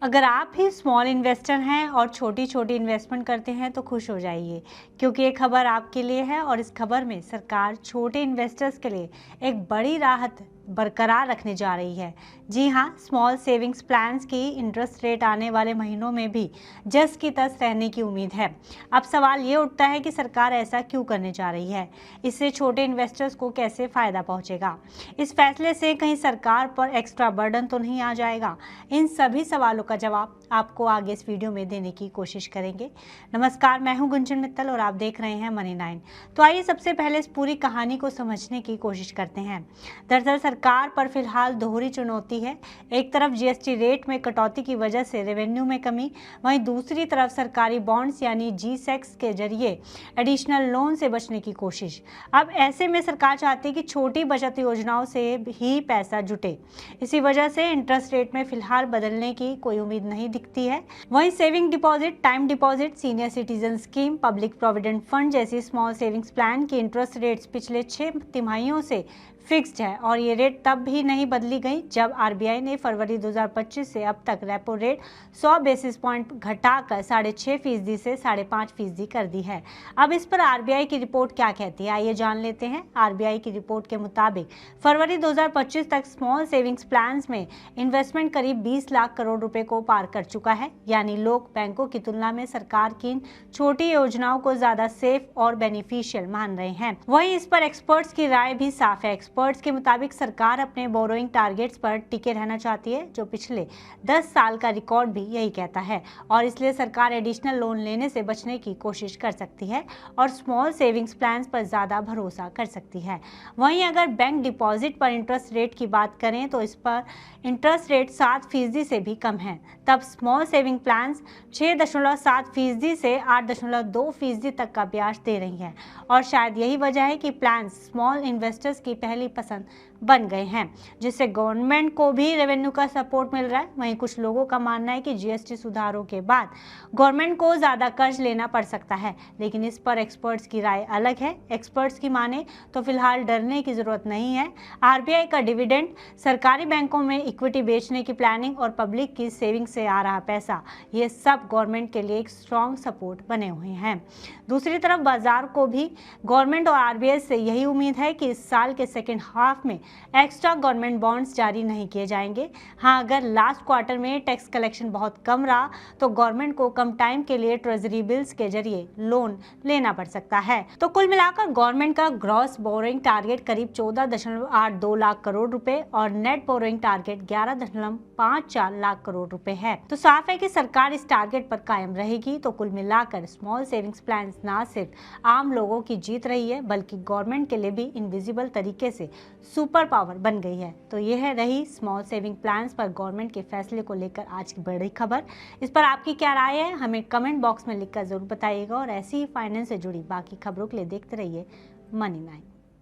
अगर आप ही small investor हैं और छोटी छोटी इन्वेस्टमेंट करते हैं तो खुश हो जाइए, क्योंकि ये खबर आपके लिए है। और इस खबर में सरकार छोटे इन्वेस्टर्स के लिए एक बड़ी राहत बरकरार रखने जा रही है। जी हाँ, स्मॉल सेविंग्स प्लान्स की इंटरेस्ट रेट आने वाले महीनों में भी जस की तस रहने की उम्मीद है। अब सवाल ये उठता है कि सरकार ऐसा क्यों करने जा रही है, इससे छोटे इन्वेस्टर्स को कैसे फायदा पहुंचेगा, इस फैसले से कहीं सरकार पर एक्स्ट्रा बर्डन तो नहीं आ जाएगा। इन सभी सवालों का जवाब आपको आगे इस वीडियो में देने की कोशिश करेंगे। नमस्कार, मैं हूं गुंजन मित्तल और आप देख रहे हैं मनी 9। तो आइए सबसे पहले इस पूरी कहानी को समझने की कोशिश करते हैं। दरअसल सरकार पर फिलहाल दोहरी चुनौती है। एक तरफ जीएसटी रेट में कटौती की वजह से रेवेन्यू में कमी, वहीं दूसरी तरफ सरकारी बॉन्ड्स यानी G-Secs के जरिए एडिशनल लोन से बचने की कोशिश। अब ऐसे में सरकार चाहती है कि छोटी बचत योजनाओं से ही पैसा जुटे। इसी वजह से इंटरेस्ट रेट में फिलहाल बदलने की कोई उम्मीद नहीं दिखती है। वहीं saving deposit, time deposit, senior citizen scheme, public provident fund जैसी स्मॉल सेविंग्स प्लान की इंटरेस्ट रेट्स पिछले 6 तिमाहियों से फिक्स्ड है और ये रेट तब भी नहीं बदली गई जब आरबीआई ने फरवरी 2025 से अब तक रेपो रेट 100 बेसिस पॉइंट घटाकर 6.5% से 5.5% कर दी है। अब इस पर आरबीआई की रिपोर्ट क्या कहती है, आइए जान लेते हैं। आरबीआई की रिपोर्ट के मुताबिक फरवरी 2025 तक स्मॉल सेविंग्स प्लान्स में इन्वेस्टमेंट करीब 20 लाख करोड़ रुपए को पार कर चुका है। यानी लोग बैंकों की तुलना में सरकार की इन छोटी योजनाओं को ज्यादा सेफ और बेनिफिशियल मान रहे हैं। वहीं इस पर एक्सपर्ट्स की राय भी साफ है। एक्सपर्ट्स के मुताबिक सरकार अपने बोरोइंग टारगेट्स पर टिके रहना चाहती है, जो पिछले 10 साल का रिकॉर्ड भी यही कहता है, और इसलिए सरकार एडिशनल लोन लेने से बचने की कोशिश कर सकती है और स्मॉल सेविंग्स प्लान्स पर ज्यादा भरोसा कर सकती है। वहीं अगर बैंक डिपॉजिट पर इंटरेस्ट रेट की बात करें तो इस पर इंटरेस्ट रेट 7% से भी कम है। तब स्मॉल सेविंग प्लान्स 6.7% से 8.2% तक का ब्याज दे रही हैं और शायद यही वजह है कि प्लान स्मॉल इन्वेस्टर्स की पहली पसंद बन गए हैं, जिससे गवर्नमेंट को भी रेवेन्यू का सपोर्ट मिल रहा है। वहीं कुछ लोगों का मानना है कि जीएसटी सुधारों के बाद गवर्नमेंट को ज्यादा कर्ज लेना पड़ सकता है, लेकिन इस पर एक्सपर्ट्स की राय अलग है। एक्सपर्ट्स की माने तो फिलहाल डरने की जरूरत नहीं है। आरबीआई का डिविडेंड, सरकारी बैंकों में इक्विटी बेचने की प्लानिंग और पब्लिक की सेविंग से आ रहा पैसा, ये सब गवर्नमेंट के लिए एक स्ट्रॉन्ग सपोर्ट बने हुए हैं। दूसरी तरफ बाजार को भी गवर्नमेंट और आरबीआई से यही उम्मीद है कि इस साल के सेकेंड हाफ में एक्स्ट्रा गवर्नमेंट बॉन्ड्स जारी नहीं किए जाएंगे। हाँ, अगर लास्ट क्वार्टर में टैक्स कलेक्शन बहुत कम रहा तो गवर्नमेंट को कम टाइम के लिए ट्रेजरी बिल्स के जरिए लोन लेना पड़ सकता है। तो कुल मिलाकर गवर्नमेंट का ग्रॉस बोरोइंग टारगेट करीब 14.82 लाख करोड़ रुपए और net borrowing target 11.54 lakh crore रुपए है। तो साफ है कि सरकार इस टारगेट पर कायम रहेगी। तो कुल मिलाकर स्मॉल सेविंग्स प्लान ना सिर्फ आम लोगों की जीत रही है, बल्कि गवर्नमेंट के लिए भी इनविजिबल तरीके से सुपर पावर बन गई है। तो यह है रही स्मॉल सेविंग प्लान्स पर गवर्नमेंट के फैसले को लेकर आज की बड़ी खबर। इस पर आपकी क्या राय है, हमें कमेंट बॉक्स में लिखकर जरूर बताइएगा और ऐसी ही फाइनेंस से जुड़ी बाकी खबरों के लिए देखते रहिए मनी 9।